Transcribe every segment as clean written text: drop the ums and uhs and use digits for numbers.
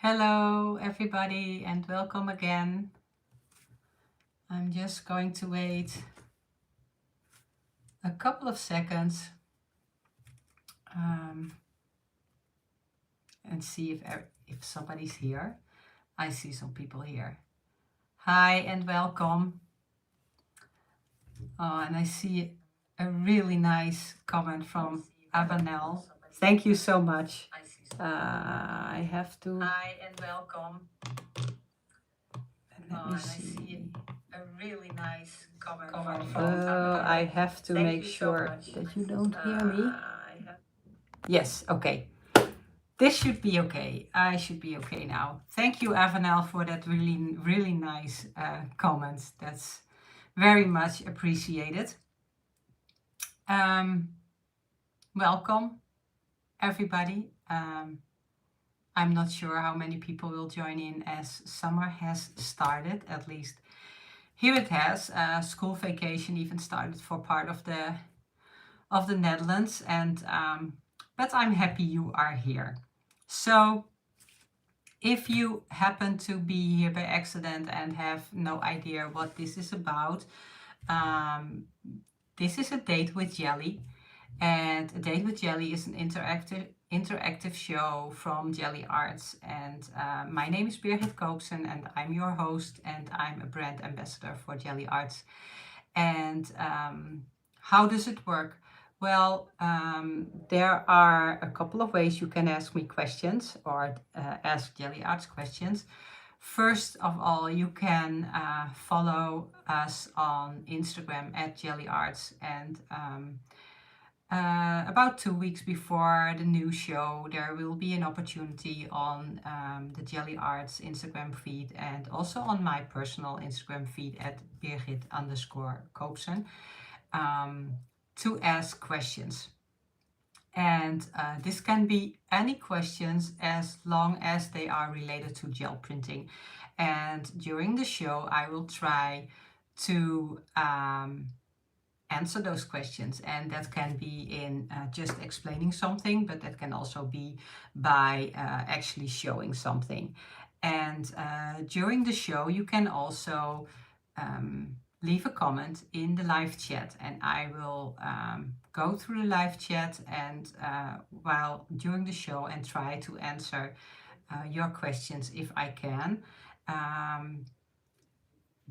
Hello everybody and welcome again. I'm just going to wait a couple of seconds um, and see if somebody's here. I see some people here. Hi and welcome. And I see a really nice comment from Avanel. Thank you so much. I have to. Hi and welcome. Let me see. A really nice comment from I have to make sure that you don't hear me. Yes, okay. This should be okay. I should be okay now. Thank you, Avanel, for that really nice comment. That's very much appreciated. Welcome, everybody. I'm not sure how many people will join in as summer has started, at least here it has. School vacation even started for part of the Netherlands, and but I'm happy you are here. So if you happen to be here by accident and have no idea what this is about, this is a date with Gelli, and a date with Gelli is an interactive show from Gelli Arts, and my name is Birgit Koopsen and I'm your host, and I'm a brand ambassador for Gelli Arts. And how does it work? Well, there are a couple of ways you can ask me questions or ask Gelli Arts questions. First of all, you can follow us on Instagram at Gelli Arts, and about 2 weeks before the new show, there will be an opportunity on the Gelli Arts Instagram feed and also on my personal Instagram feed at Birgit_Koopsen to ask questions. And this can be any questions as long as they are related to gel printing. And during the show, I will try to answer those questions, and that can be in just explaining something, but that can also be by actually showing something. And during the show you can also leave a comment in the live chat, and I will go through the live chat and while during the show and try to answer your questions if I can.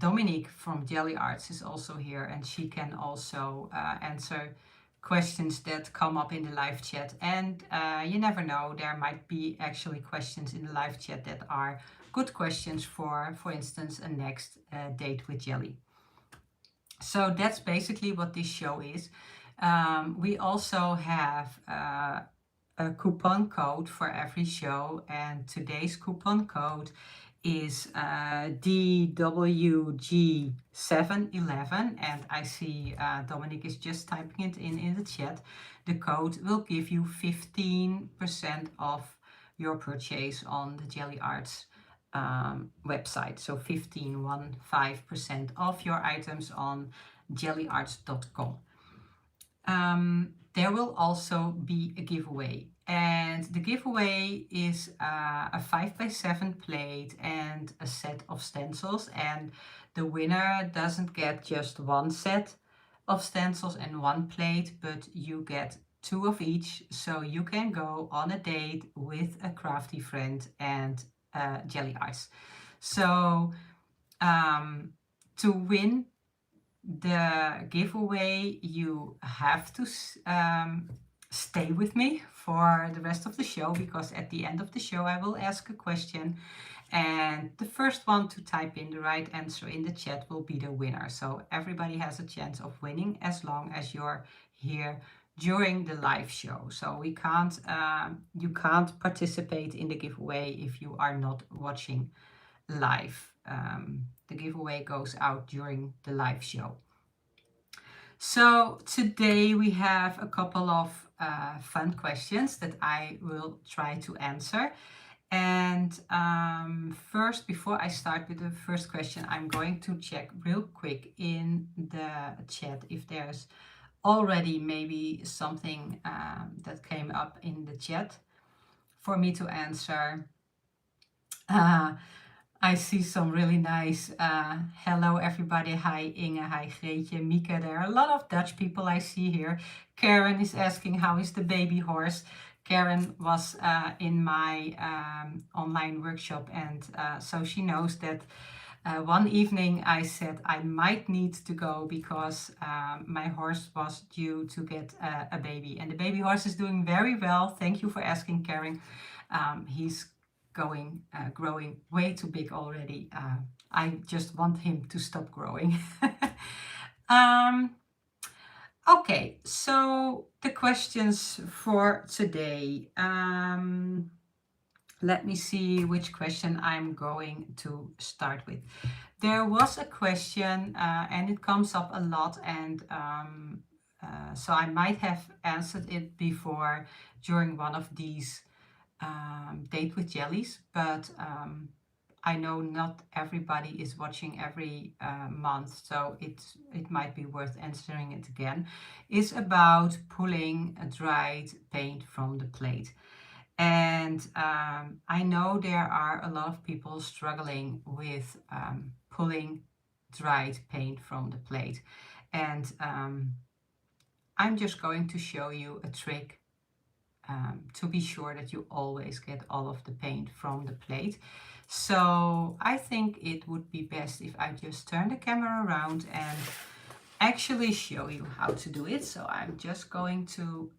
Dominique from Gelli Arts is also here, and she can also answer questions that come up in the live chat. And you never know, there might be actually questions in the live chat that are good questions for instance, a next date with Gelli. So that's basically what this show is. We also have a coupon code for every show, and today's coupon code is DWG711, and I see Dominic is just typing it in the chat. The code will give you 15% off your purchase on the Gelli Arts website. So 15% off your items on gelliarts.com. There will also be a giveaway, and the giveaway is a 5x7 plate and a set of stencils, and the winner doesn't get just one set of stencils and one plate, but you get 2 of each, so you can go on a date with a crafty friend and Gelli Arts. So to win the giveaway, you have to stay with me for the rest of the show, because at the end of the show I will ask a question, and the first one to type in the right answer in the chat will be the winner. So everybody has a chance of winning as long as you're here during the live show. So we can't you can't participate in the giveaway if you are not watching live. The giveaway goes out during the live show. So today we have a couple of fun questions that I will try to answer. And first, before I start with the first question, I'm going to check real quick in the chat if there's already maybe something that came up in the chat for me to answer. Uh, I see some really nice, hello everybody, hi Inge, hi Greetje, Mika, there are a lot of Dutch people I see here. Karen is asking how is the baby horse. Karen was in my online workshop, and so she knows that one evening I said I might need to go because my horse was due to get a baby, and the baby horse is doing very well. Thank you for asking, Karen. He's growing way too big already. I just want him to stop growing. um, okay, so the questions for today. Let me see which question I'm going to start with. There was a question, and it comes up a lot, and so I might have answered it before during one of these Date with Jellies, but I know not everybody is watching every month, so it might be worth answering it again. It's about pulling a dried paint from the plate. And I know there are a lot of people struggling with pulling dried paint from the plate. And I'm just going to show you a trick to be sure that you always get all of the paint from the plate. So I think it would be best if I just turn the camera around and actually show you how to do it. So I'm just going to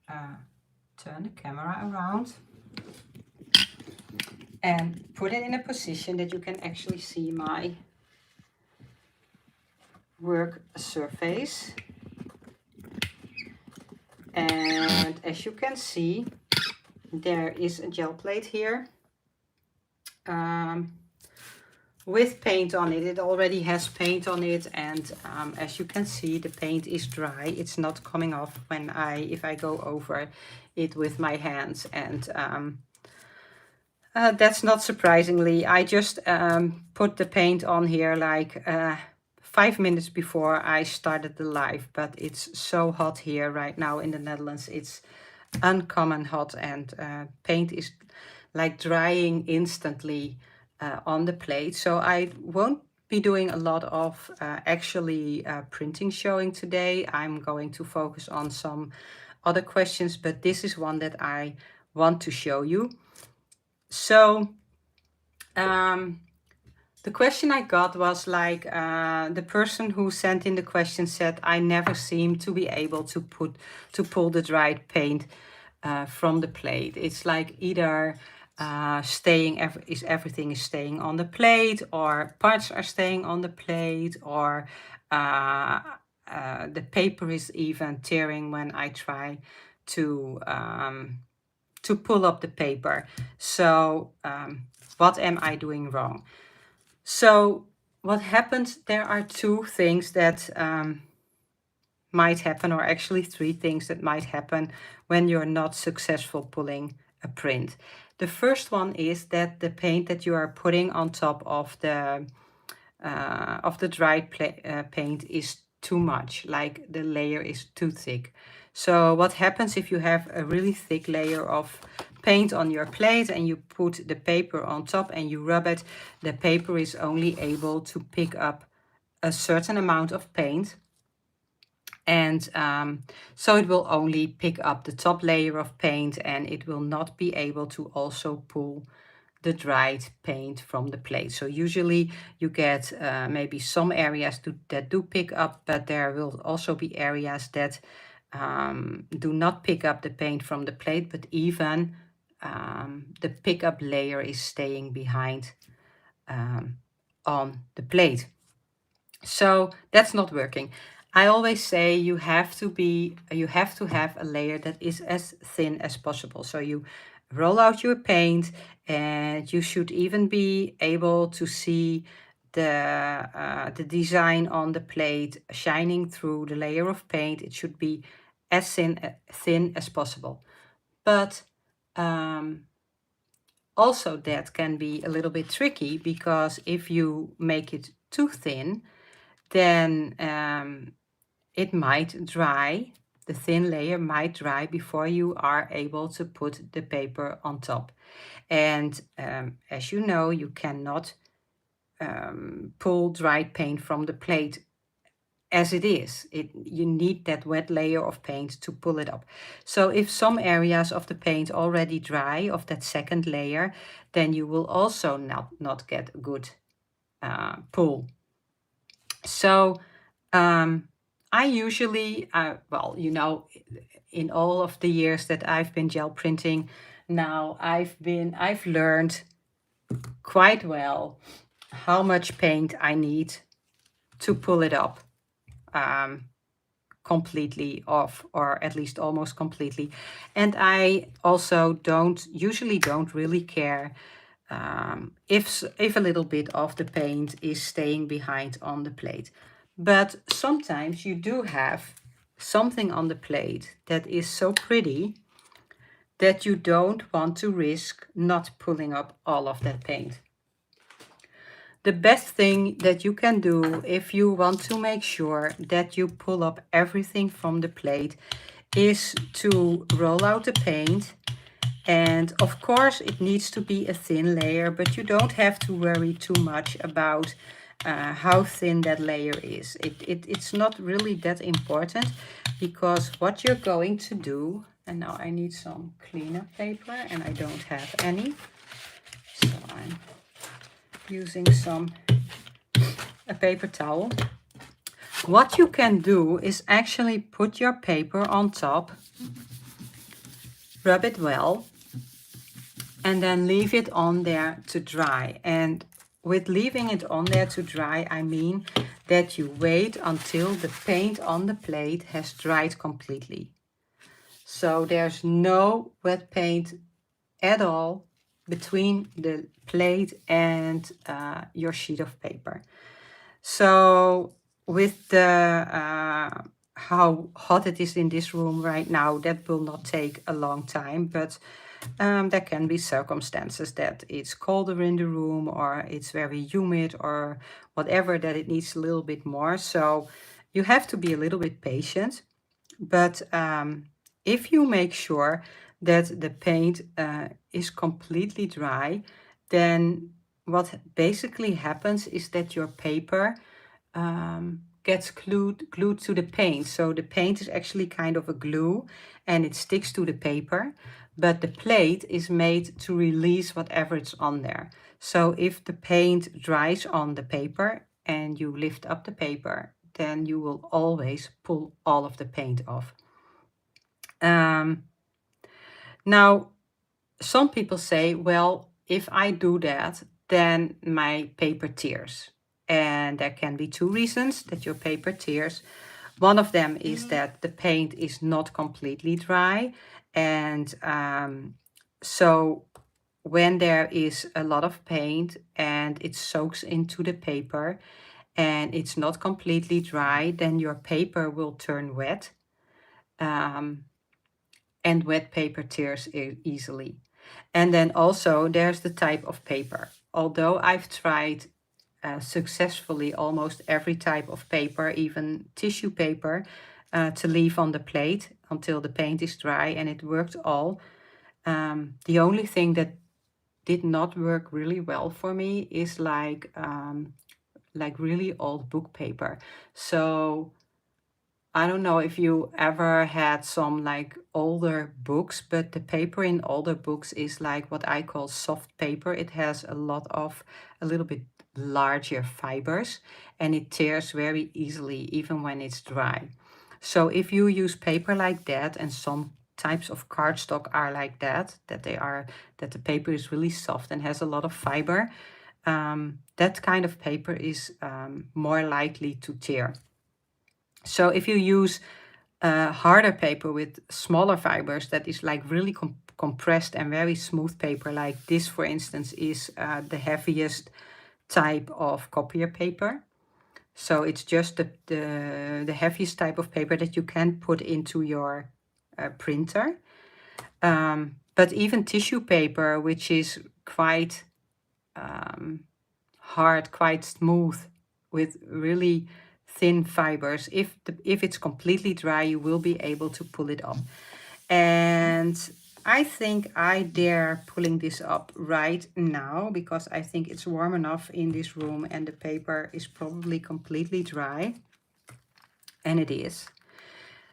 turn the camera around and put it in a position that you can actually see my work surface. And as you can see, there is a gel plate here with paint on it. It already has paint on it, and as you can see, the paint is dry. It's not coming off when if I go over it with my hands. And that's not surprisingly. I just put the paint on here like 5 minutes before I started the live, but it's so hot here right now in the Netherlands. It's uncommon hot, and paint is like drying instantly on the plate. So I won't be doing a lot of actually printing showing today. I'm going to focus on some other questions, but this is one that I want to show you. So the question I got was like, the person who sent in the question said, I never seem to be able to pull the dried paint from the plate. It's like either everything is staying on the plate, or parts are staying on the plate, or the paper is even tearing when I try to pull up the paper. So what am I doing wrong? So what happens, there are two things that might happen, or actually three things that might happen when you're not successful pulling a print. The first one is that the paint that you are putting on top of the dried paint is too much, like the layer is too thick. So what happens if you have a really thick layer of paint on your plate and you put the paper on top and you rub it, the paper is only able to pick up a certain amount of paint. And so it will only pick up the top layer of paint, and it will not be able to also pull the dried paint from the plate. So usually you get maybe some areas that do pick up, but there will also be areas that do not pick up the paint from the plate, but even the pickup layer is staying behind on the plate. So that's not working. I always say you have to have a layer that is as thin as possible. So you roll out your paint, and you should even be able to see the design on the plate shining through the layer of paint. It should be as thin as possible. But also that can be a little bit tricky, because if you make it too thin, then it might dry. the thin layer might dry before you are able to put the paper on top. And as you know, you cannot pull dried paint from the plate as it is. You need that wet layer of paint to pull it up. So if some areas of the paint already dry, of that second layer, then you will also not get a good pull. So I usually, well, you know, in all of the years that I've been gel printing now, I've learned quite well how much paint I need to pull it up completely off, or at least almost completely. And I also usually don't really care if a little bit of the paint is staying behind on the plate. But sometimes you do have something on the plate that is so pretty that you don't want to risk not pulling up all of that paint. The best thing that you can do if you want to make sure that you pull up everything from the plate is to roll out the paint. And of course it needs to be a thin layer, but you don't have to worry too much about how thin that layer is. It's not really that important, because what you're going to do, and now I need some cleaner paper and I don't have any, so I'm using a paper towel. What you can do is actually put your paper on top, rub it well, and then leave it on there to dry. And with leaving it on there to dry, I mean that you wait until the paint on the plate has dried completely. So there's no wet paint at all between the plate and your sheet of paper. So with the how hot it is in this room right now, that will not take a long time, but there can be circumstances that it's colder in the room, or it's very humid, or whatever, that it needs a little bit more. So you have to be a little bit patient. But if you make sure that the paint is completely dry, then what basically happens is that your paper gets glued to the paint. So the paint is actually kind of a glue and it sticks to the paper, but the plate is made to release whatever is on there. So if the paint dries on the paper and you lift up the paper, then you will always pull all of the paint off. Now, some people say, well, if I do that, then my paper tears. And there can be two reasons that your paper tears. One of them is that the paint is not completely dry. And so when there is a lot of paint and it soaks into the paper and it's not completely dry, then your paper will turn wet. And wet paper tears easily. And then also there's the type of paper. Although I've tried successfully almost every type of paper, even tissue paper, to leave on the plate until the paint is dry, and it worked all. The only thing that did not work really well for me is like really old book paper. So I don't know if you ever had some like older books, but the paper in older books is like what I call soft paper. It has a little bit larger fibers, and it tears very easily even when it's dry. So if you use paper like that, and some types of cardstock are like that the paper is really soft and has a lot of fiber, that kind of paper is more likely to tear. So if you use harder paper with smaller fibers, that is like really compressed and very smooth paper, like this, for instance, is the heaviest type of copier paper. So it's just the heaviest type of paper that you can put into your printer. But even tissue paper, which is quite hard, quite smooth, with really thin fibers. If it's completely dry, you will be able to pull it up. And I think I dare pulling this up right now because I think it's warm enough in this room and the paper is probably completely dry. And it is.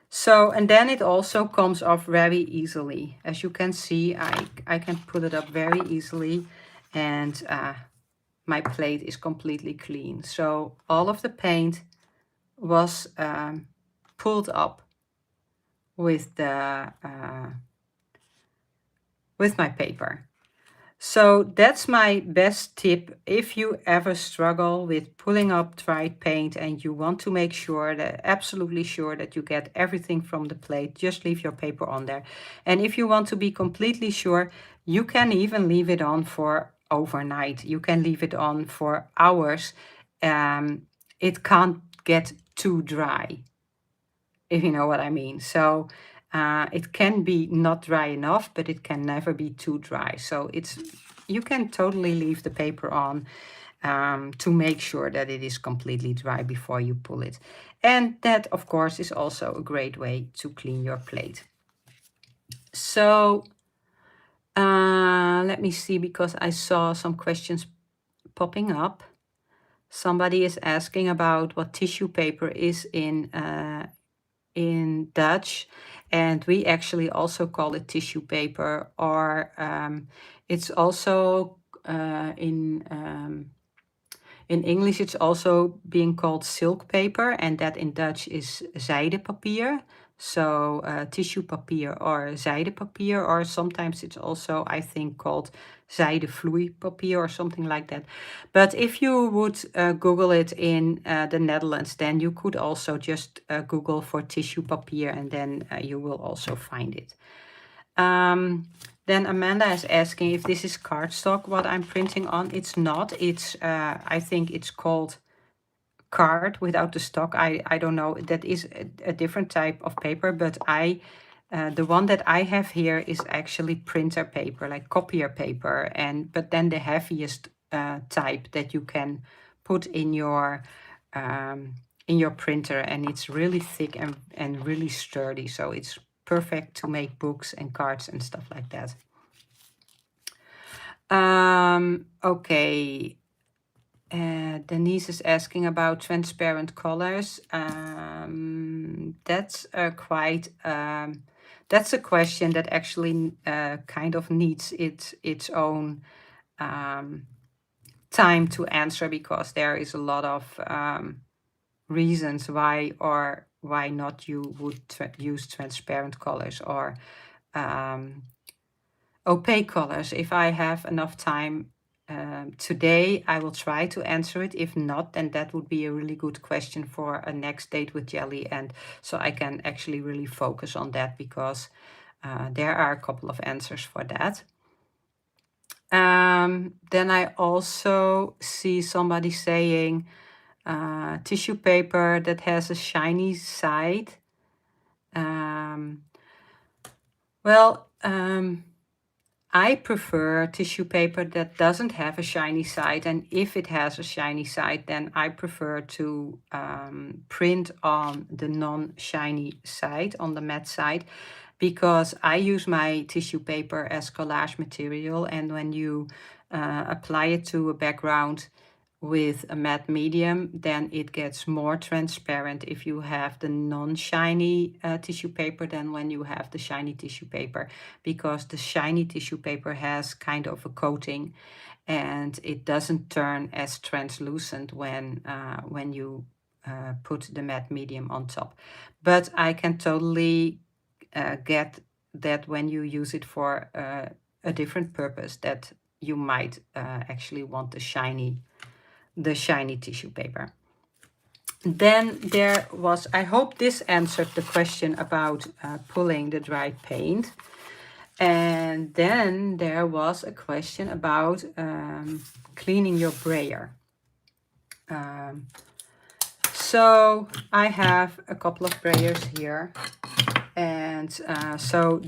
So, and then it also comes off very easily. As you can see, I can pull it up very easily, and my plate is completely clean. So all of the paint was pulled up with the with my paper. So that's my best tip. If you ever struggle with pulling up dried paint and you want to make sure that, absolutely sure that you get everything from the plate, just leave your paper on there. And if you want to be completely sure, you can even leave it on for overnight. You can leave it on for hours. It can't get too dry, if you know what I mean. So it can be not dry enough, but it can never be too dry. So you can totally leave the paper on to make sure that it is completely dry before you pull it. And that, of course, is also a great way to clean your plate. So let me see, because I saw some questions popping up. Somebody is asking about what tissue paper is in Dutch, and we actually also call it tissue paper, or it's also in English it's also being called silk paper, and that in Dutch is zijdepapier. So tissue papier or zijdepapier, or sometimes it's also, I think, called zijdevloeipapier or something like that. But if you would Google it in the Netherlands, then you could also just Google for tissue papier, and then you will also find it. Then Amanda is asking if this is cardstock, what I'm printing on. It's not. It's I think it's called card without the stock. I don't know. That is a different type of paper, but the one that I have here is actually printer paper, like copier paper, but then the heaviest type that you can put in your printer, and it's really thick and really sturdy. So it's perfect to make books and cards and stuff like that. Okay. Denise is asking about transparent colors. That's that's a question that actually kind of needs its own time to answer, because there is a lot of reasons why or why not you would use transparent colors or opaque colors. If I have enough time today, I will try to answer it. If not, then that would be a really good question for a next date with Gelli, and so I can actually really focus on that, because there are a couple of answers for that. Then I also see somebody saying tissue paper that has a shiny side. I prefer tissue paper that doesn't have a shiny side, and if it has a shiny side, then I prefer to print on the non-shiny side, on the matte side, because I use my tissue paper as collage material, and when you apply it to a background with a matte medium, then it gets more transparent if you have the non-shiny tissue paper than when you have the shiny tissue paper, because the shiny tissue paper has kind of a coating and it doesn't turn as translucent when you put the matte medium on top. But I can totally get that when you use it for a different purpose, that you might actually want the shiny tissue paper. Then there was, I hope this answered the question about pulling the dried paint. And then there was a question about cleaning your brayer. So I have a couple of brayers here. And so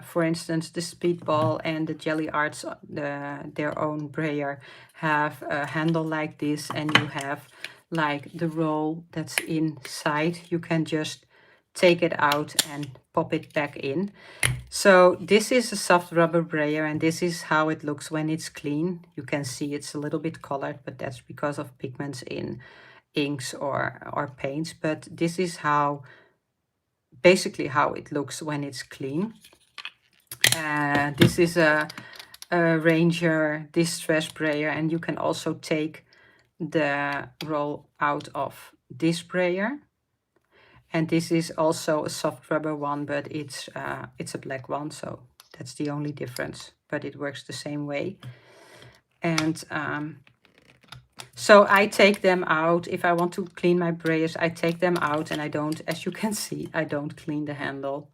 for instance, the Speedball and the Gelli Arts, their own brayer, have a handle like this, and you have like the roll that's inside, you can just take it out and pop it back in. So this is a soft rubber brayer, and this is how it looks when it's clean. You can see it's a little bit colored, but that's because of pigments in inks or paints. But this is how, basically how it looks when it's clean. This is a Ranger distress brayer, and you can also take the roll out of this brayer. And this is also a soft rubber one, but it's a black one, so that's the only difference, but it works the same way. And so I take them out. If I want to clean my brayers, I take them out, and I don't, as you can see, I don't clean the handle.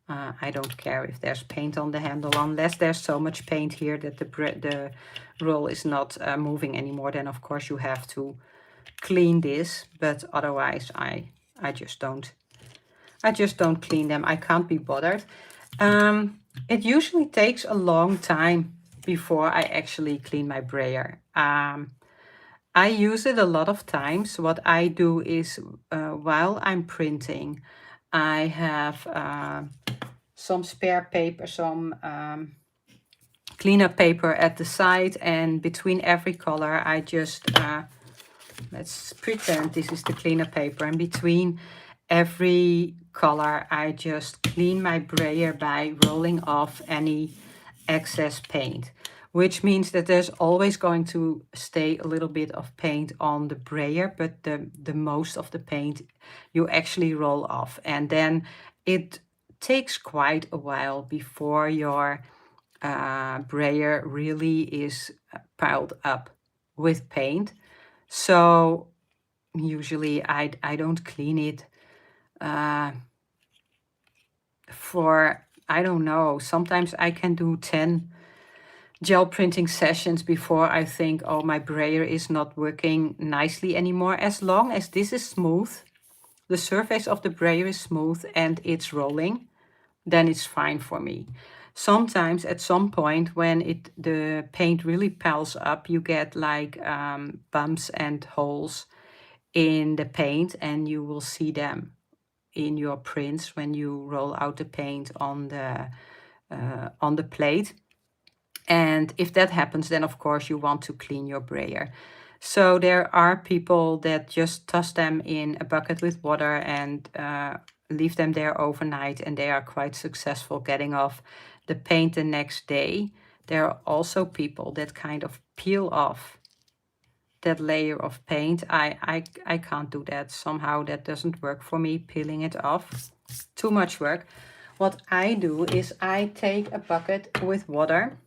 I don't care if there's paint on the handle, unless there's so much paint here that the roll is not moving anymore. Then of course you have to clean this, but otherwise I just don't clean them. I can't be bothered. It usually takes a long time before I actually clean my brayer. I use it a lot of times. What I do is while I'm printing, I have some spare paper, some cleanup paper at the side, and between every color I just, let's pretend this is the cleanup paper, and between every color I just clean my brayer by rolling off any excess paint, which means that there's always going to stay a little bit of paint on the brayer, but the most of the paint you actually roll off. And then it takes quite a while before your brayer really is piled up with paint. So usually I don't clean it for, I don't know, sometimes I can do 10 gel printing sessions before I think, oh, my brayer is not working nicely anymore. As long as this is smooth, the surface of the brayer is smooth and it's rolling, then it's fine for me. Sometimes at some point when the paint really piles up, you get like bumps and holes in the paint, and you will see them in your prints when you roll out the paint on the plate. And if that happens, then of course you want to clean your brayer. So there are people that just toss them in a bucket with water and leave them there overnight, and they are quite successful getting off the paint the next day. There are also people that kind of peel off that layer of paint. I can't do that. Somehow that doesn't work for me, peeling it off. Too much work. What I do is I take a bucket with water,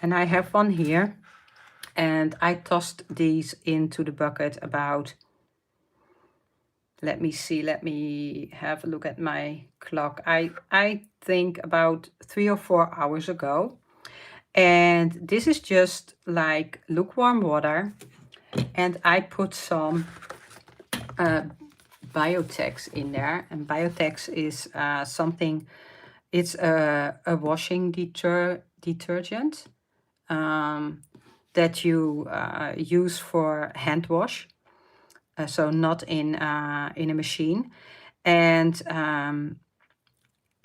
and I have one here, and I tossed these into the bucket about, let me see, let me have a look at my clock. I think about 3 or 4 hours ago. And this is just like lukewarm water, and I put some Biotex in there. And Biotex is something, it's a washing detergent that you use for hand wash, so not in a machine. And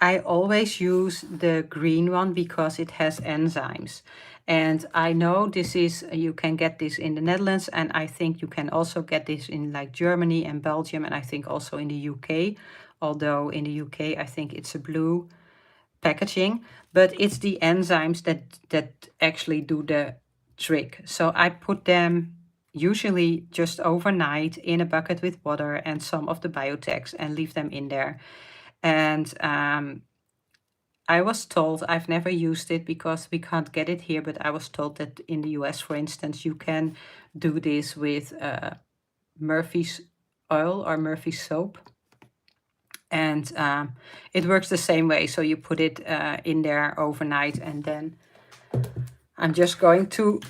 I always use the green one because it has enzymes. And I know this is, you can get this in the Netherlands, and I think you can also get this in like Germany and Belgium, and I think also in the UK. Although in the UK, I think it's a blue packaging, but it's the enzymes that actually do the trick. So I put them usually just overnight in a bucket with water and some of the Biotex and leave them in there. And I was told, I've never used it because we can't get it here, but I was told that in the US, for instance, you can do this with Murphy's oil or Murphy's soap. And it works the same way. So you put it in there overnight, and then I'm just going to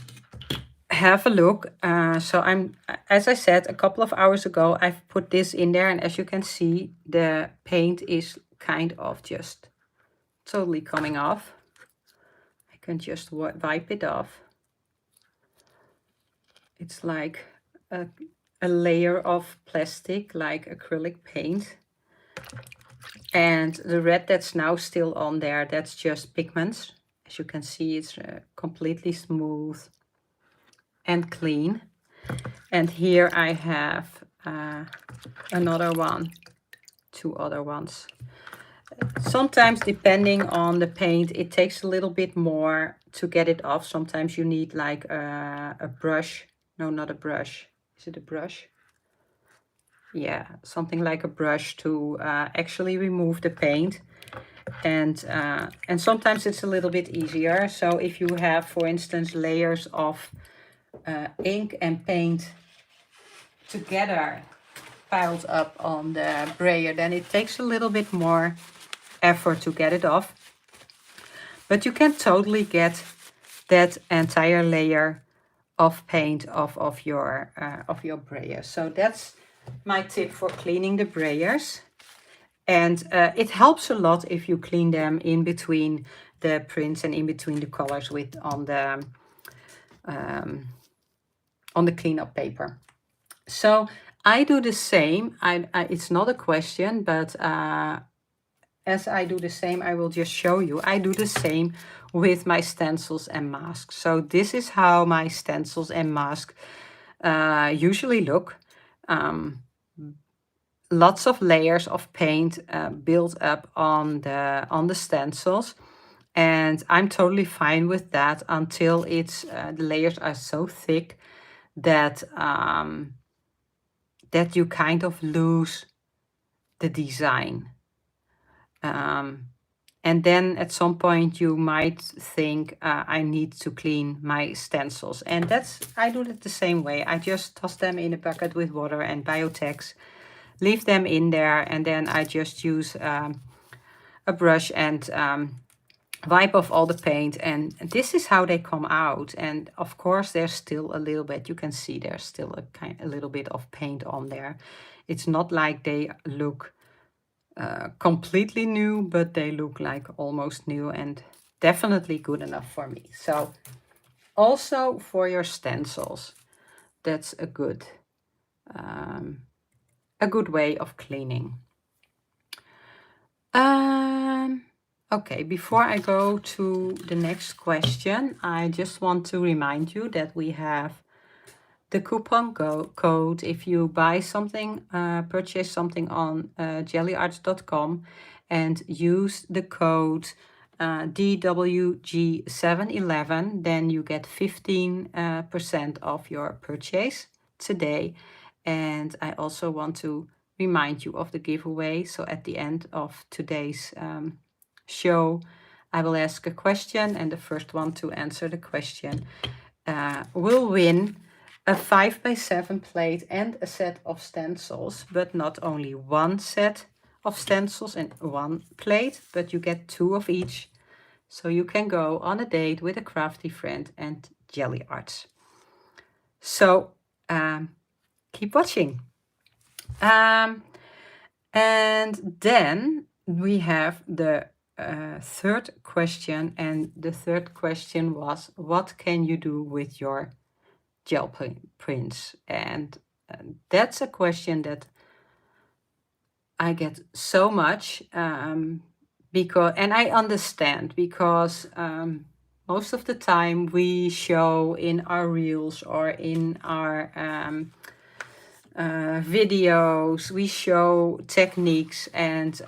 have a look. So I'm, as I said, a couple of hours ago, I've put this in there, and as you can see, the paint is kind of just totally coming off. I can just wipe it off. It's like a layer of plastic like acrylic paint. And the red that's now still on there, that's just pigments. As you can see, it's completely smooth and clean. And here I have another one, two other ones. Sometimes, depending on the paint, it takes a little bit more to get it off. Sometimes you need like a brush. No, not a brush. Is it a brush? Yeah, something like a brush to actually remove the paint. And sometimes it's a little bit easier. So if you have, for instance, layers of ink and paint together piled up on the brayer, then it takes a little bit more effort to get it off. But you can totally get that entire layer of paint off of your brayer. So that's my tip for cleaning the brayers. And it helps a lot if you clean them in between the prints and in between the colors with on the cleanup paper. So I do the same. It's not a question, but as I do the same, I will just show you. I do the same with my stencils and masks. So this is how my stencils and masks usually look. Lots of layers of paint built up on the stencils, and I'm totally fine with that until it's the layers are so thick that that you kind of lose the design. And then at some point you might think I need to clean my stencils, and I do it the same way. I just toss them in a bucket with water and Biotex, leave them in there, and then I just use a brush and wipe off all the paint, and this is how they come out. And of course there's still a little bit, you can see there's still a little bit of paint on there. It's not like they look completely new, but they look like almost new, and definitely good enough for me. So also for your stencils, that's a good way of cleaning. Okay, before I go to the next question, I just want to remind you that we have the coupon code. If you buy something, purchase something on gelliarts.com and use the code DWG711, then you get 15% off your purchase today. And I also want to remind you of the giveaway. So at the end of today's show, I will ask a question, and the first one to answer the question will win a 5x7 plate and a set of stencils, but not only one set of stencils and one plate, but you get two of each. So you can go on a date with a crafty friend and Gelli Arts. So keep watching. And then we have the third question, and the third question was, what can you do with your gel prints? And that's a question that I get so much, because, and I understand, because most of the time we show in our reels or in our videos, we show techniques and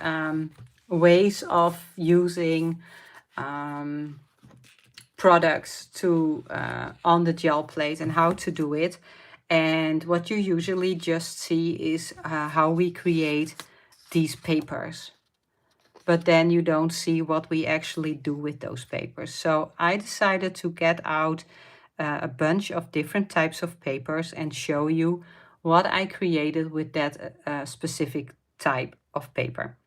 ways of using products to on the gel plate and how to do it. And what you usually just see is how we create these papers, but then you don't see what we actually do with those papers. So I decided to get out a bunch of different types of papers and show you what I created with that specific type of paper.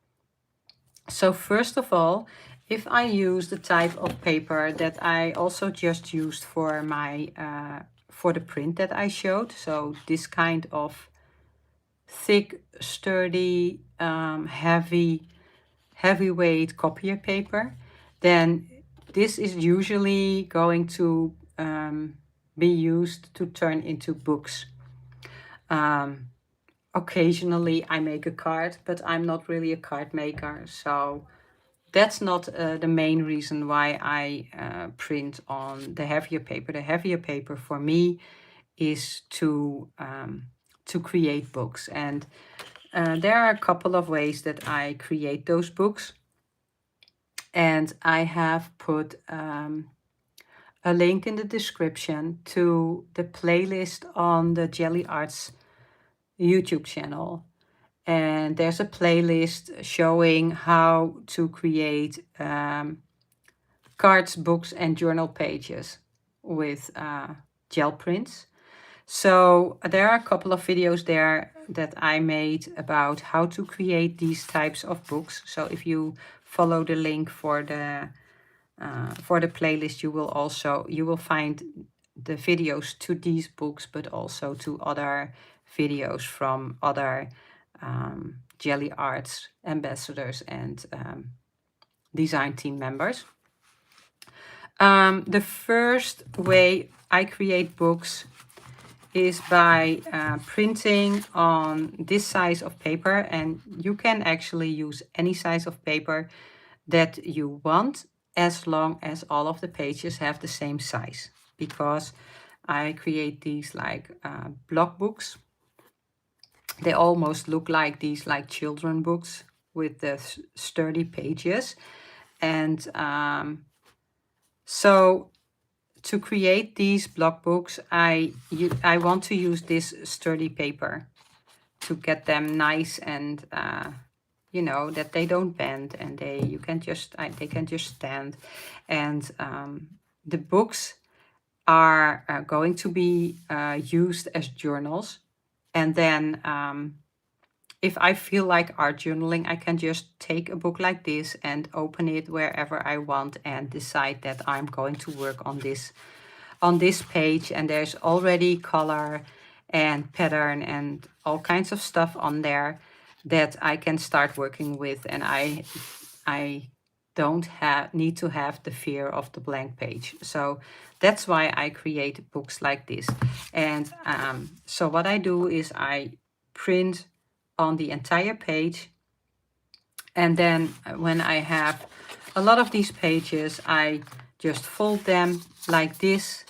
So first of all, if I use the type of paper that I also just used for my for the print that I showed, so this kind of thick, sturdy, heavyweight copier paper, then this is usually going to be used to turn into books. Occasionally I make a card, but I'm not really a card maker, so that's not the main reason why I print on the heavier paper. The heavier paper for me is to create books, and there are a couple of ways that I create those books, and I have put a link in the description to the playlist on the Gelli Arts YouTube channel. And there's a playlist showing how to create cards, books, and journal pages with gel prints. So there are a couple of videos there that I made about how to create these types of books. So if you follow the link for the playlist, you will find the videos to these books, but also to other videos from other Gelli Arts ambassadors and design team members. The first way I create books is by printing on this size of paper, and you can actually use any size of paper that you want, as long as all of the pages have the same size, because I create these like block books. They almost look like these like children books with the sturdy pages. And so to create these block books, I want to use this sturdy paper to get them nice and you know, that they don't bend, and they can just stand. And the books are going to be used as journals. And then if I feel like art journaling, I can just take a book like this and open it wherever I want and decide that I'm going to work on this page. And there's already color and pattern and all kinds of stuff on there that I can start working with, and I don't need to have the fear of the blank page. So that's why I create books like this. And so what I do is I print on the entire page, and then when I have a lot of these pages, I just fold them like this,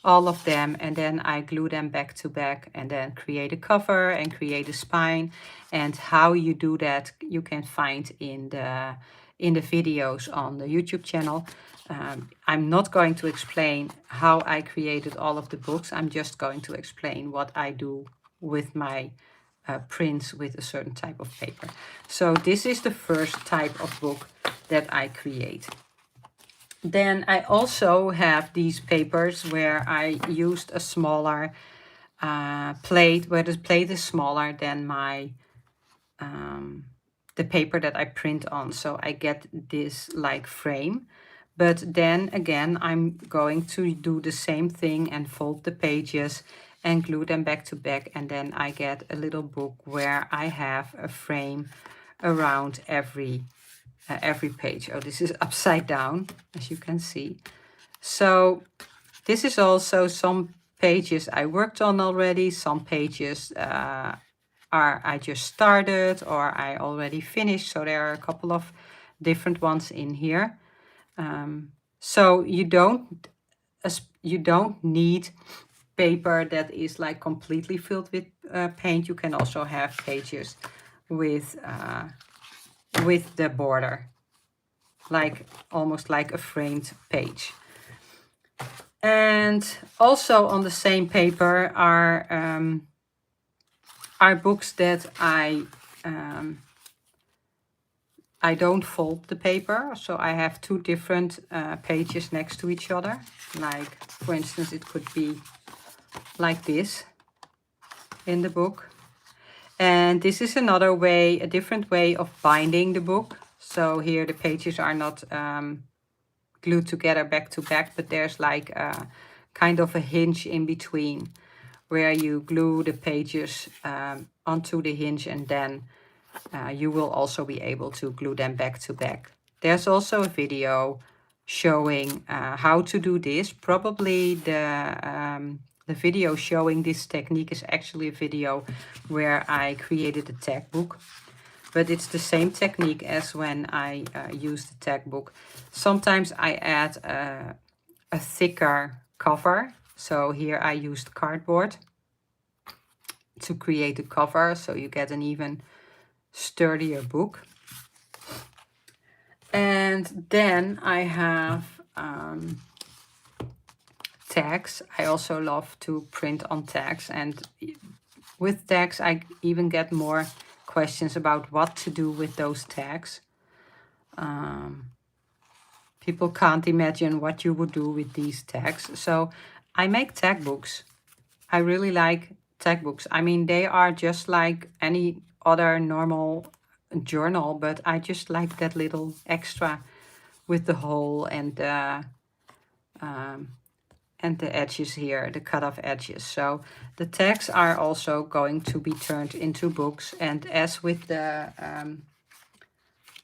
all of them, and then I glue them back to back, and then create a cover and create a spine. And how you do that you can find in the videos on the YouTube channel. I'm not going to explain how I created all of the books. I'm just going to explain what I do with my prints with a certain type of paper. So this is the first type of book that I create. Then I also have these papers where I used a smaller plate, where the plate is smaller than my the paper that I print on. So I get this like frame. But then again, I'm going to do the same thing and fold the pages and glue them back to back. And then I get a little book where I have a frame around every page. Oh, this is upside down, as you can see. So this is also some pages I worked on already. Some pages I just started or I already finished. So there are a couple of different ones in here. So you don't need paper that is like completely filled with paint. You can also have pages with the border, like almost like a framed page. And also on the same paper are books that I don't fold the paper. So I have two different pages next to each other. Like, for instance, it could be like this in the book. And this is another way, a different way of binding the book. So here the pages are not glued together back to back, but there's like a kind of a hinge in between where you glue the pages onto the hinge, and then you will also be able to glue them back to back. There's also a video showing how to do this. Probably the the video showing this technique is actually a video where I created a tag book. But it's the same technique as when I use the tag book. Sometimes I add a thicker cover. So here I used cardboard to create a cover, so you get an even sturdier book. And then I have tags. I also love to print on tags, and with tags I even get more questions about what to do with those tags. People can't imagine what you would do with these tags. So I make tag books. I really like tag books. I mean, they are just like any other normal journal, but I just like that little extra with the hole and the edges here, the cut-off edges. So the tags are also going to be turned into books. And as with the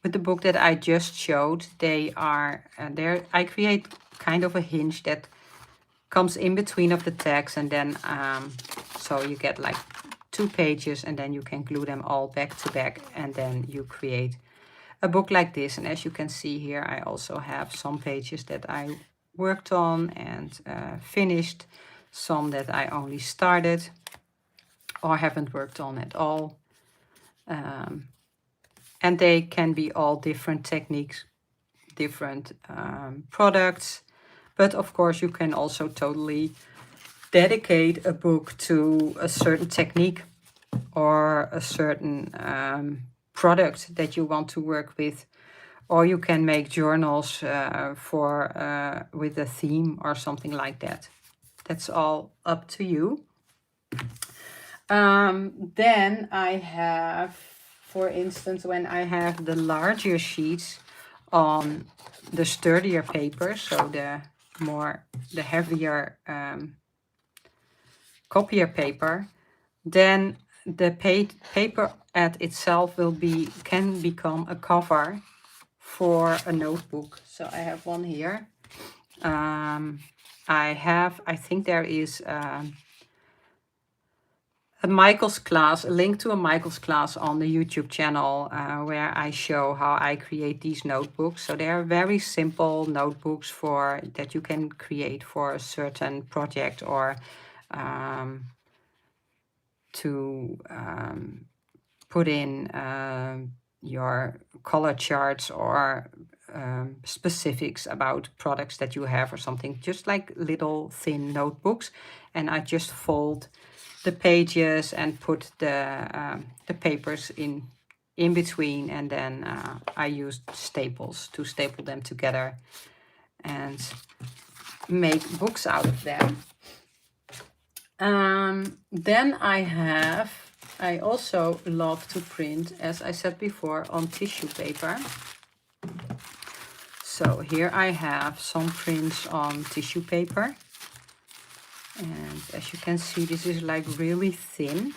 book that I just showed, they are there. I create kind of a hinge that comes in between of the tags, and then so you get like 2 pages, and then you can glue them all back to back, and then you create a book like this. And as you can see here, I also have some pages that I worked on and finished, some that I only started or haven't worked on at all. And they can be all different techniques, different products. But of course, you can also totally dedicate a book to a certain technique or a certain product that you want to work with. Or you can make journals with a theme or something like that. That's all up to you. Then I have, for instance, when I have the larger sheets on the sturdier paper, so the heavier copier paper, then the paper at itself can become a cover for a notebook. So I have one here. I think there is a link to a Michael's class on the YouTube channel where I show how I create these notebooks. So they are very simple notebooks that you can create for a certain project, or to put in your color charts or specifics about products that you have or something, just like little thin notebooks. And I just fold the pages and put the papers in between, and then I used staples to staple them together and make books out of them. Then I also love to print, as I said before, on tissue paper. So here I have some prints on tissue paper. And as you can see, this is like really thin.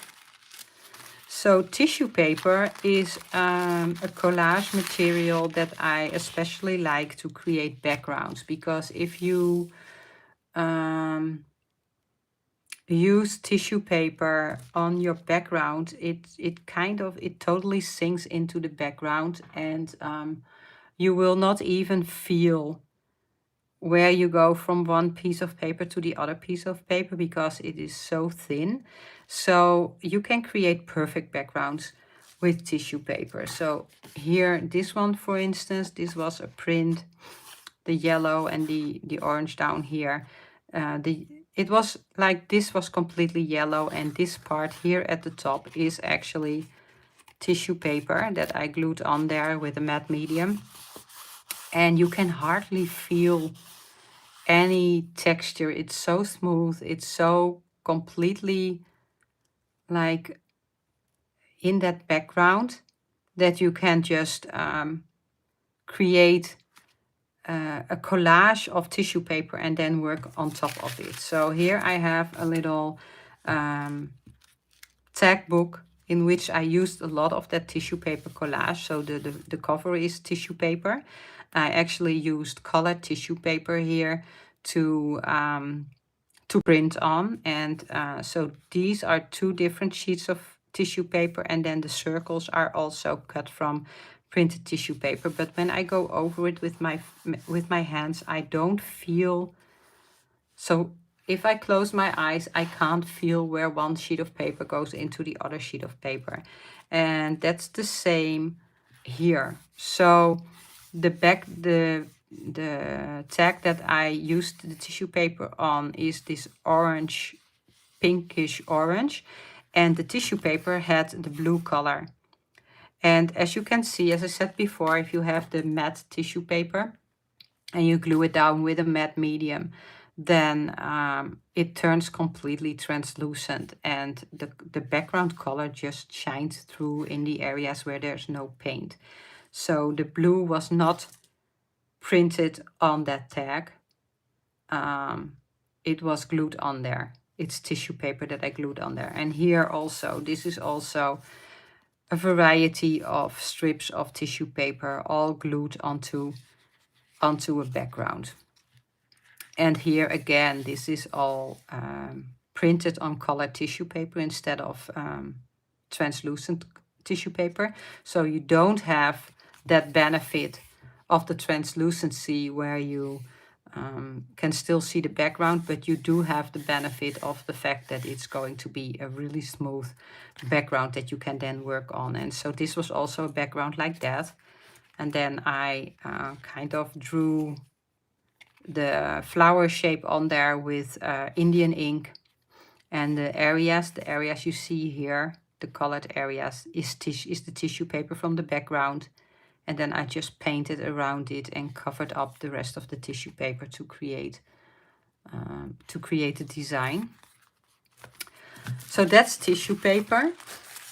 So tissue paper is a collage material that I especially like to create backgrounds, because if you use tissue paper on your background, it totally sinks into the background, and you will not even feel where you go from one piece of paper to the other piece of paper, because it is so thin. So you can create perfect backgrounds with tissue paper. So here, this one, for instance, this was a print, the yellow and the orange down here. It was like, this was completely yellow, and this part here at the top is actually tissue paper that I glued on there with a matte medium. And you can hardly feel any texture. It's so smooth. It's so completely like in that background that you can just create a collage of tissue paper and then work on top of it. So here I have a little tag book in which I used a lot of that tissue paper collage. So the cover is tissue paper. I actually used colored tissue paper here to to print on. And so these are 2 different sheets of tissue paper, and then the circles are also cut from printed tissue paper. But when I go over it with my hands, I don't feel, so if I close my eyes, I can't feel where one sheet of paper goes into the other sheet of paper. And that's the same here. So the tag that I used the tissue paper on is this orange, pinkish orange, and the tissue paper had the blue color. And as you can see, as I said before, if you have the matte tissue paper and you glue it down with a matte medium, then it turns completely translucent, and the background color just shines through in the areas where there's no paint. So the blue was not printed on that tag. It was glued on there. It's tissue paper that I glued on there. And here also, this is also a variety of strips of tissue paper all glued onto a background. And here again, this is all printed on colored tissue paper instead of translucent tissue paper. So you don't have that benefit of the translucency where you can still see the background, but you do have the benefit of the fact that it's going to be a really smooth background that you can then work on. And so this was also a background like that. And then I kind of drew the flower shape on there with Indian ink. And the areas you see here, the colored areas, is the tissue paper from the background. And then I just painted around it and covered up the rest of the tissue paper to create the design. So that's tissue paper.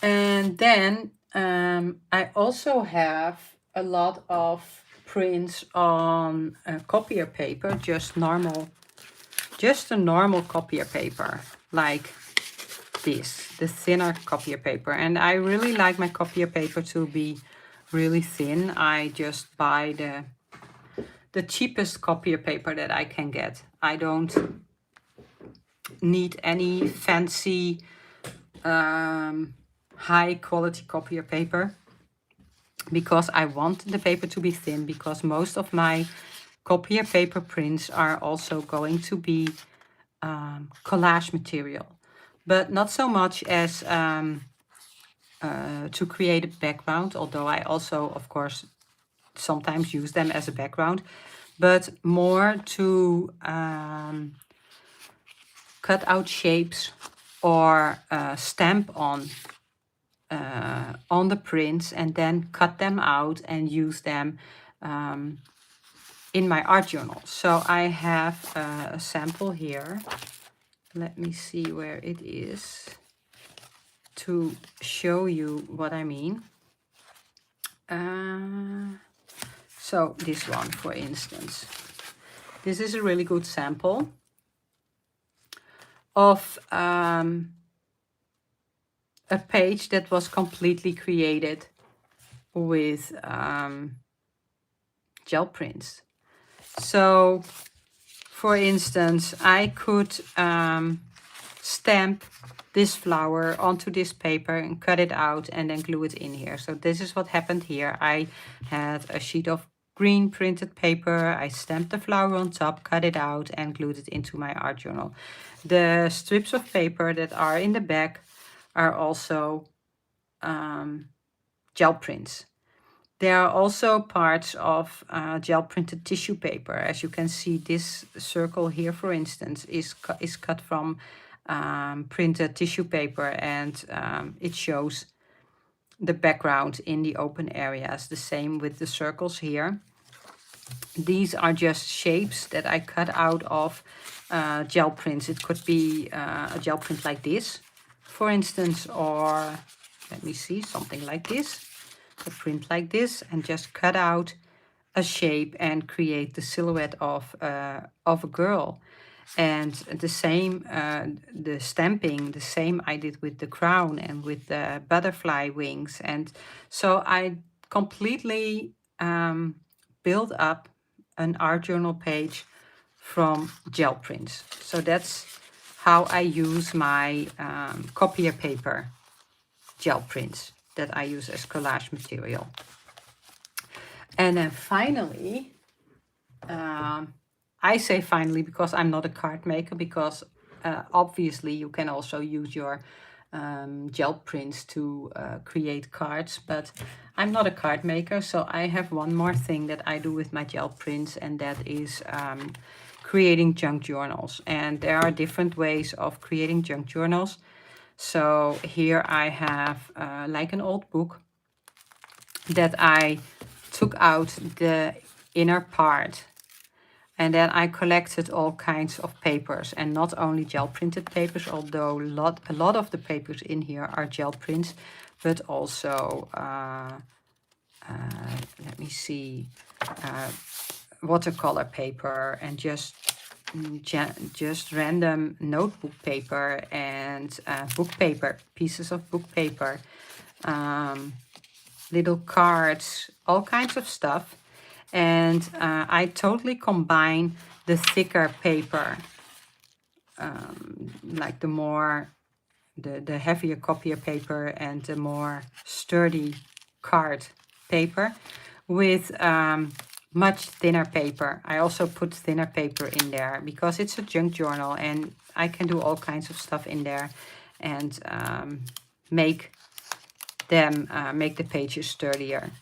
And then I also have a lot of prints on copier paper, just a normal copier paper, like this, the thinner copier paper. And I really like my copier paper to be really thin. I just buy the cheapest copier paper that I can get. I don't need any fancy high quality copier paper, because I want the paper to be thin, because most of my copier paper prints are also going to be collage material, but not so much as to create a background, although I also, of course, sometimes use them as a background, but more to cut out shapes or stamp on the prints, and then cut them out and use them in my art journal. So I have a sample here. Let me see where it is to show you what I mean. So this one, for instance, this is a really good sample of a page that was completely created with gel prints. So, for instance, I could stamp this flower onto this paper and cut it out and then glue it in here. So this is what happened here. I had a sheet of green printed paper. I stamped the flower on top, cut it out, and glued it into my art journal. The strips of paper that are in the back are also gel prints. There are also parts of gel printed tissue paper. As you can see, this circle here, for instance, is cut from printed tissue paper, and it shows the background in the open areas. The same with the circles here. These are just shapes that I cut out of gel prints. It could be a gel print like this, for instance, or let me see, something like this, a print like this, and just cut out a shape and create the silhouette of a girl. And the same, the stamping, the same I did with the crown and with the butterfly wings. And so I completely built up an art journal page from gel prints. So that's how I use my copier paper gel prints that I use as collage material. And then finally, I say finally because I'm not a card maker, because obviously you can also use your gel prints to create cards, but I'm not a card maker, so I have one more thing that I do with my gel prints, and that is creating junk journals. And there are different ways of creating junk journals. So here I have like an old book that I took out the inner part, and then I collected all kinds of papers, and not only gel printed papers, although a lot of the papers in here are gel prints, but also let me see, watercolor paper, and just random notebook paper, and book paper, pieces of book paper, little cards, all kinds of stuff. And I totally combine the thicker paper, like the heavier copier paper and the more sturdy card paper, with much thinner paper. I also put thinner paper in there because it's a junk journal, and I can do all kinds of stuff in there, and make the pages sturdier.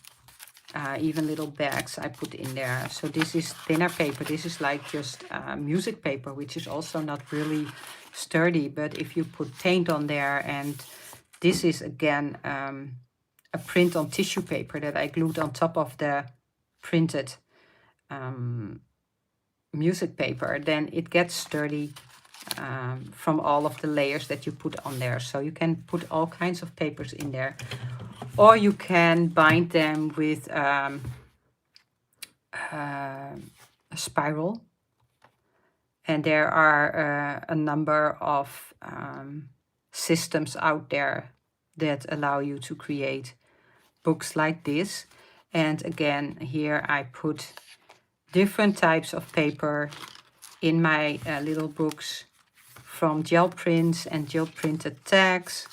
Even little bags I put in there. So this is thinner paper. This is like just music paper, which is also not really sturdy. But if you put paint on there, and this is again a print on tissue paper that I glued on top of the printed music paper, then it gets sturdy from all of the layers that you put on there. So you can put all kinds of papers in there, or you can bind them with a spiral. And there are a number of systems out there that allow you to create books like this. And again, here I put different types of paper in my little books, from gel prints and gel printed tags,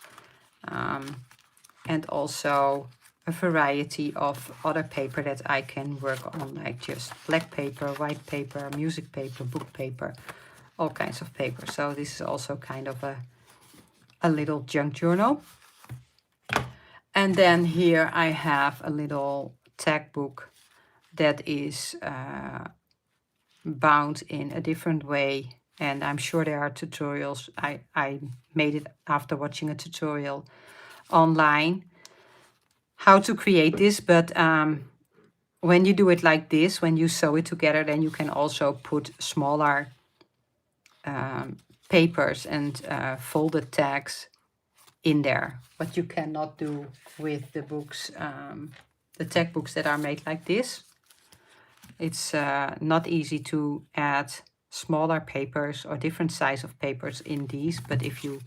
and also a variety of other paper that I can work on, like just black paper, white paper, music paper, book paper, all kinds of paper. So this is also kind of a little junk journal. And then here I have a little tag book that is bound in a different way. And I'm sure there are tutorials. I made it after watching a tutorial online how to create this, but when you do it like this, when you sew it together, then you can also put smaller papers and folded tags in there, but you cannot do with the books, the tag books that are made like this. It's not easy to add smaller papers or different size of papers in these, but if you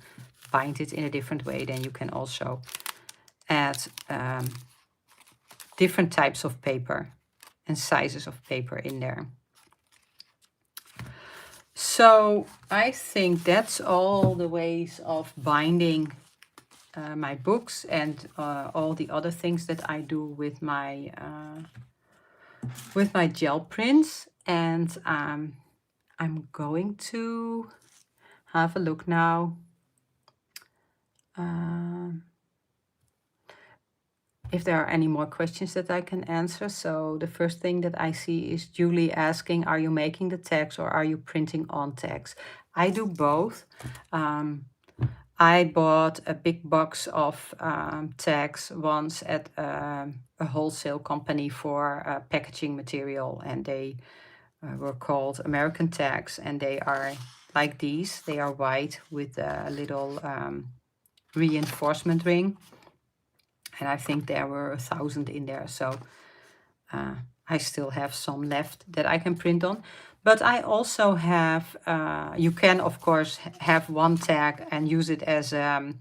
bind it in a different way, then you can also add different types of paper and sizes of paper in there. So I think that's all the ways of binding my books, and all the other things that I do with my gel prints. And I'm going to have a look now if there are any more questions that I can answer. So the first thing that I see is Julie asking, are you making the tags or are you printing on tags? I do both. I bought a big box of tags once at a wholesale company for packaging material, and they were called American tags, and they are like these. They are white with a little reinforcement ring, and I think there were 1,000 in there, so I still have some left that I can print on. But I also have, you can of course have one tag and use it as, how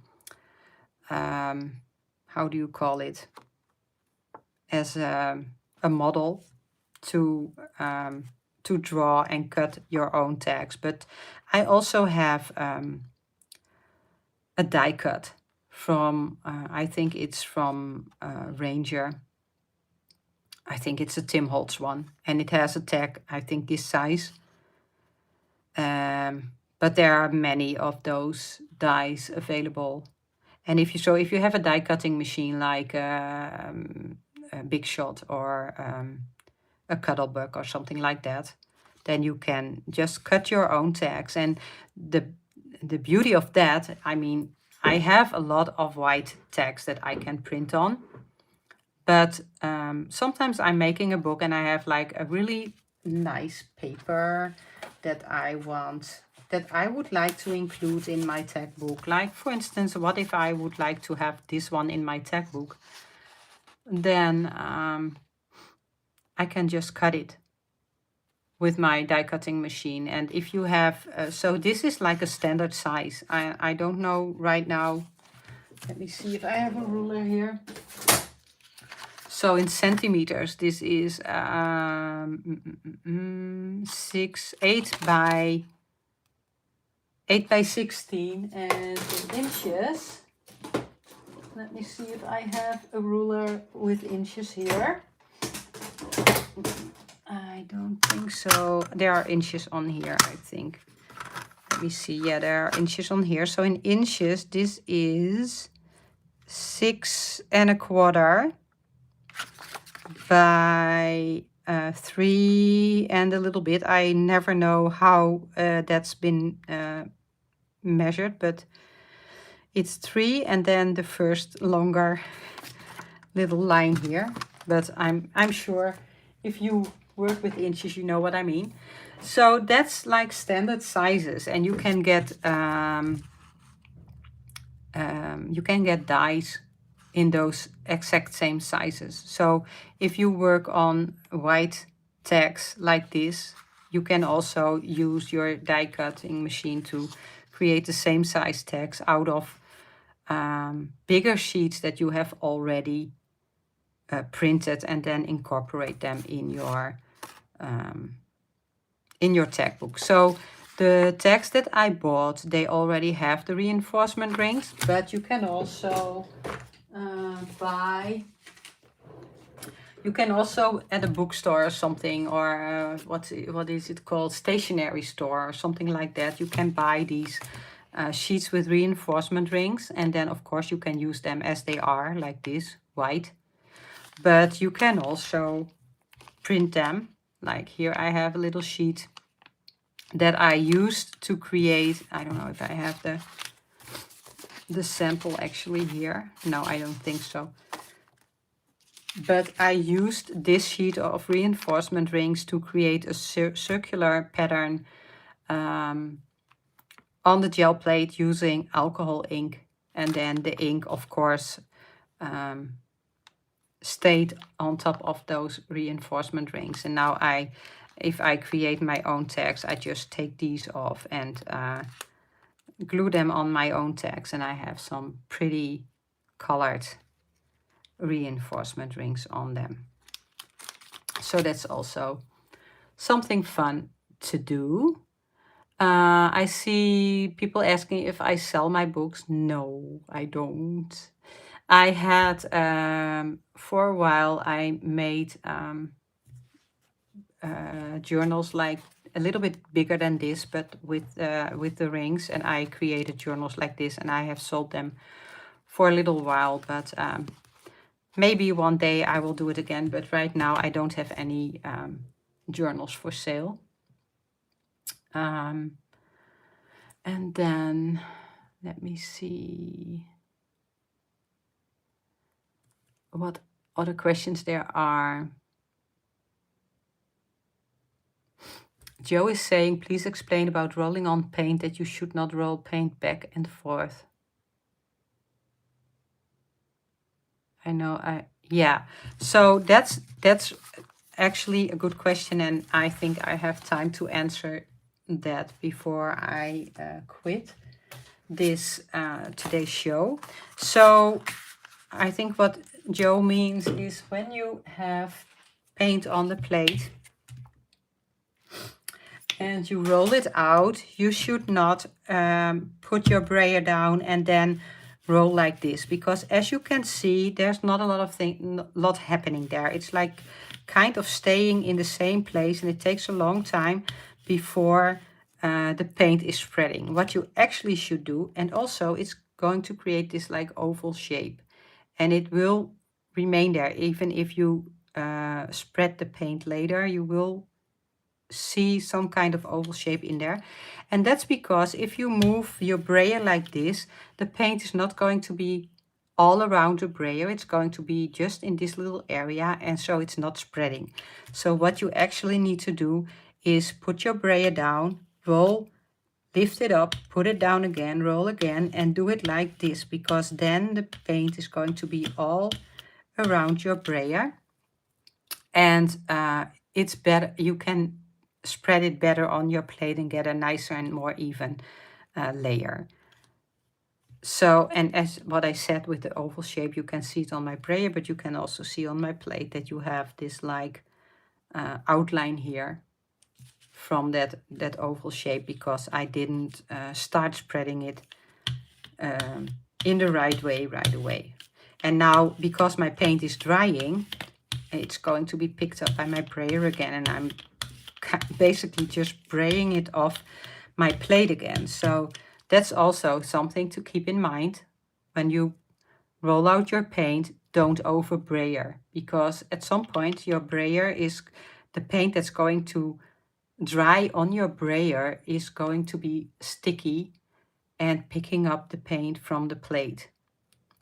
do you call it? As a model to to draw and cut your own tags. But I also have a die cut from, I think it's from Ranger. I think it's a Tim Holtz one, and it has a tag, I think this size. But there are many of those dies available. And if you have a die cutting machine like a Big Shot or a Cuddlebuck or something like that, then you can just cut your own tags. And the beauty of that, I mean, I have a lot of white tags that I can print on, but sometimes I'm making a book and I have like a really nice paper that I would like to include in my tag book. Like, for instance, what if I would like to have this one in my tag book? Then I can just cut it with my die cutting machine. And if you have, so this is like a standard size. I don't know right now. Let me see if I have a ruler here. So in centimeters, this is 8 by 16, and in inches, let me see if I have a ruler with inches here. I don't think so. There are inches on here, I think. Let me see. Yeah, there are inches on here. So in inches, this is 6 1/4 by 3 and a little bit. I never know how that's been measured, but it's 3 and then the first longer little line here. But I'm sure if you work with inches, you know what I mean. So that's like standard sizes, and you can get dies in those exact same sizes. So if you work on white tags like this, you can also use your die cutting machine to create the same size tags out of bigger sheets that you have already printed, and then incorporate them in your tag book. So the tags that I bought, they already have the reinforcement rings, but you can also buy. You can also at a bookstore or something, or what is it called, stationery store or something like that. You can buy these sheets with reinforcement rings, and then of course you can use them as they are, like this, white. But you can also print them. Like here I have a little sheet that I used to create. I don't know if I have the sample actually here. No, I don't think so. But I used this sheet of reinforcement rings to create a circular pattern on the gel plate using alcohol ink. And then the ink, of course, stayed on top of those reinforcement rings. And now if I create my own tags, I just take these off and glue them on my own tags, and I have some pretty colored reinforcement rings on them. So that's also something fun to do. I see people asking if I sell my books. No, I don't. I had, for a while, I made journals like a little bit bigger than this, but with the rings, and I created journals like this, and I have sold them for a little while, but maybe one day I will do it again. But right now I don't have any journals for sale. And then let me see what other questions there are. Joe is saying, please explain about rolling on paint, that you should not roll paint back and forth. I know, yeah. So that's actually a good question, and I think I have time to answer that before I quit this today's show. So I think what Joe means is when you have paint on the plate, and you roll it out, you should not put your brayer down and then roll like this, because as you can see, there's not a lot of lot happening there. It's like kind of staying in the same place, and it takes a long time before the paint is spreading. What you actually should do, and also it's going to create this like oval shape, and it will remain there even if you spread the paint later. You will see some kind of oval shape in there, and that's because if you move your brayer like this, the paint is not going to be all around the brayer. It's going to be just in this little area, and so it's not spreading. So what you actually need to do is put your brayer down, roll, lift it up, put it down again, roll again, and do it like this, because then the paint is going to be all around your brayer, and it's better. You can spread it better on your plate and get a nicer and more even layer. So, and as what I said with the oval shape, you can see it on my brayer, but you can also see on my plate that you have this like outline here from that oval shape, because I didn't start spreading it in the right way right away. And now, because my paint is drying, it's going to be picked up by my brayer again, and I'm basically just spraying it off my plate again. So that's also something to keep in mind when you roll out your paint. Don't over brayer, because at some point your brayer is, the paint that's going to dry on your brayer is going to be sticky and picking up the paint from the plate.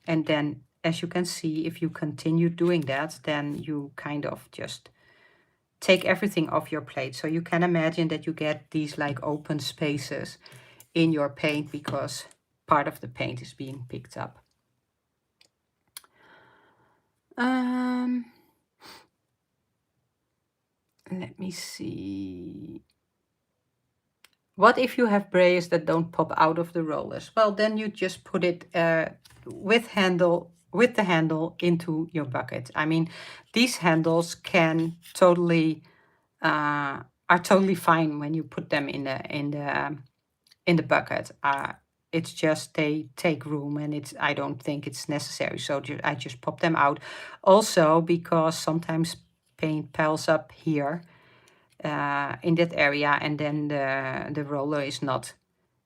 And then, as you can see, if you continue doing that, then you kind of just take everything off your plate. So you can imagine that you get these like open spaces in your paint because part of the paint is being picked up. Let me see. What if you have brayers that don't pop out of the rollers? Well, then you just put it with the handle into your bucket. I mean, these handles can totally are totally fine when you put them in the bucket. It's just they take room, and I don't think it's necessary, so I just pop them out. Also, because sometimes paint piles up here in that area, and then the roller is not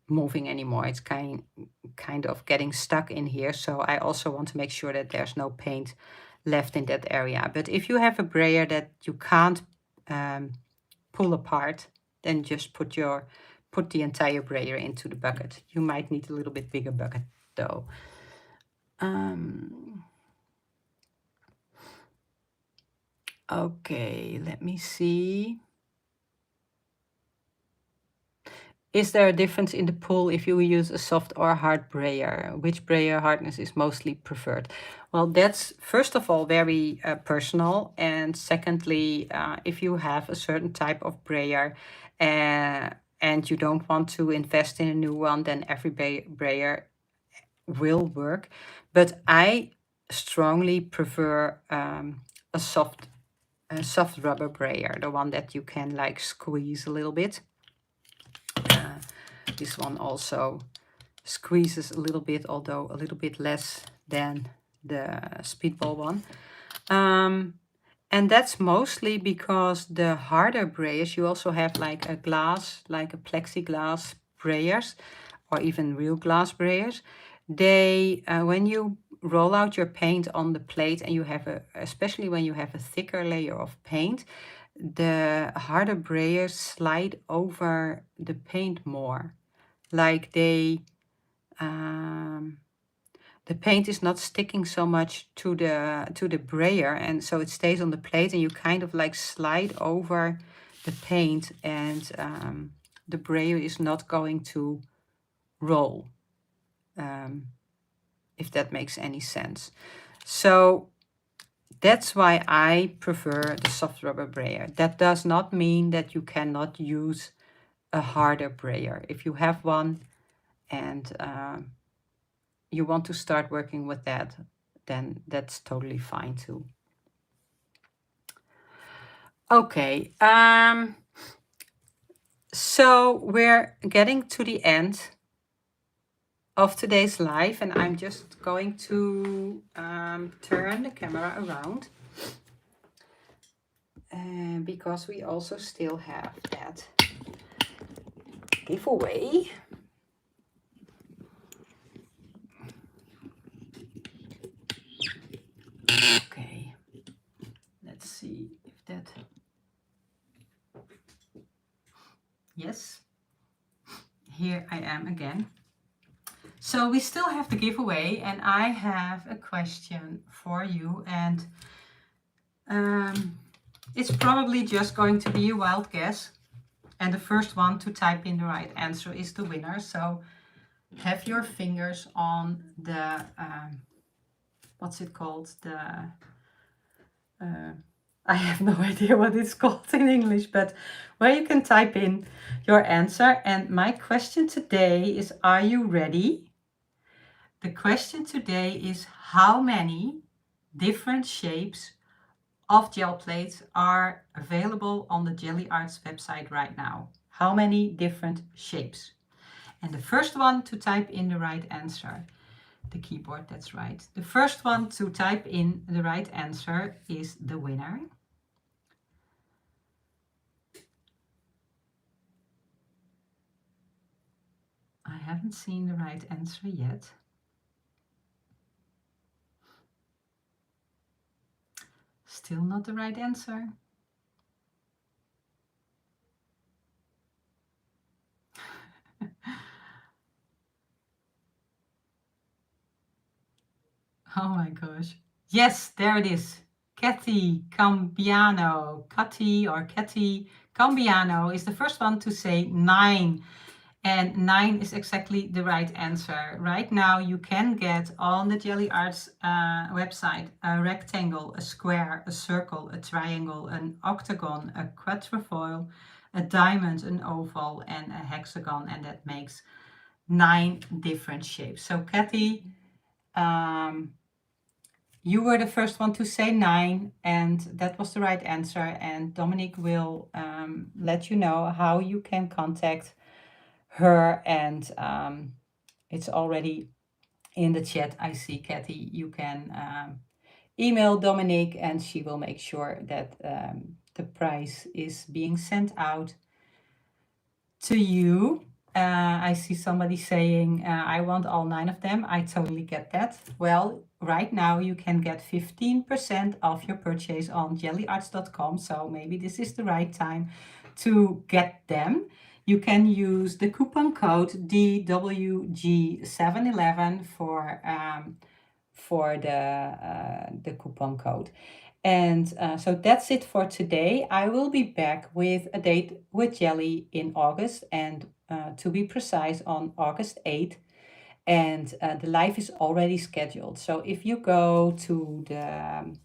moving anymore. It's kind of getting stuck in here. So I also want to make sure that there's no paint left in that area. But if you have a brayer that you can't pull apart, then just put the entire brayer into the bucket. You might need a little bit bigger bucket though. Okay, let me see. Is there a difference in the pull if you use a soft or hard brayer? Which brayer hardness is mostly preferred? Well, that's first of all very personal, and secondly, if you have a certain type of brayer and you don't want to invest in a new one, then every brayer will work. But I strongly prefer a soft rubber brayer, the one that you can like squeeze a little bit. This one also squeezes a little bit, although a little bit less than the speedball one. And that's mostly because the harder brayers, you also have like a glass, like a plexiglass brayers, or even real glass brayers. They, when you roll out your paint on the plate, and you have especially when you have a thicker layer of paint, the harder brayers slide over the paint more. Like the paint is not sticking so much to the brayer, and so it stays on the plate, and you kind of like slide over the paint, and the brayer is not going to roll, if that makes any sense. So that's why I prefer the soft rubber brayer. That does not mean that you cannot use a harder brayer. If you have one and you want to start working with that, then that's totally fine too. Okay, So we're getting to the end of today's live, and I'm just going to turn the camera around because we also still have that giveaway. Okay, let's see if that... Yes, here I am again. So we still have the giveaway, and I have a question for you, and it's probably just going to be a wild guess, and the first one to type in the right answer is the winner. So have your fingers on the what's it called, the I have no idea what it's called in English, but where you can type in your answer. And my question today is, are you ready? The question today is, how many different shapes of gel plates are available on the Gelli Arts website right now? How many different shapes? And the first one to type in the right answer, the keyboard, that's right. The first one to type in the right answer is the winner. I haven't seen the right answer yet. Still not the right answer. Oh my gosh. Yes, there it is. Kathy Cambiano. Kathy Cambiano is the first one to say 9. And 9 is exactly the right answer. Right now you can get on the Gelli Arts website a rectangle, a square, a circle, a triangle, an octagon, a quatrefoil, a diamond, an oval, and a hexagon, and that makes 9 different shapes. So Kathy, you were the first one to say 9, and that was the right answer. And Dominique will let you know how you can contact her, and it's already in the chat. I see, Kathy, you can email Dominique, and she will make sure that the prize is being sent out to you. I see somebody saying, I want all 9 of them. I totally get that. Well, right now you can get 15% off your purchase on gelliarts.com. So maybe this is the right time to get them. You can use the coupon code DWG711 for the coupon code. And so that's it for today. I will be back with a date with Gelli in August, and to be precise, on August 8th. And the live is already scheduled. So if you go to the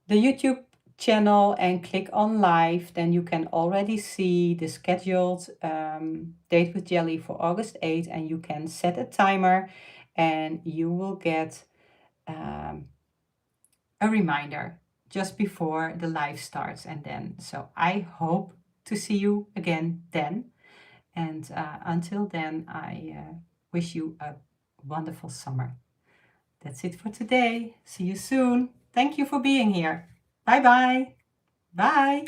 YouTube channel and click on live, then you can already see the scheduled date with Gelli for August 8th, and you can set a timer and you will get a reminder just before the live starts. And then, so I hope to see you again then. And until then, I wish you a wonderful summer. That's it for today. See you soon. Thank you for being here. Bye-bye. Bye.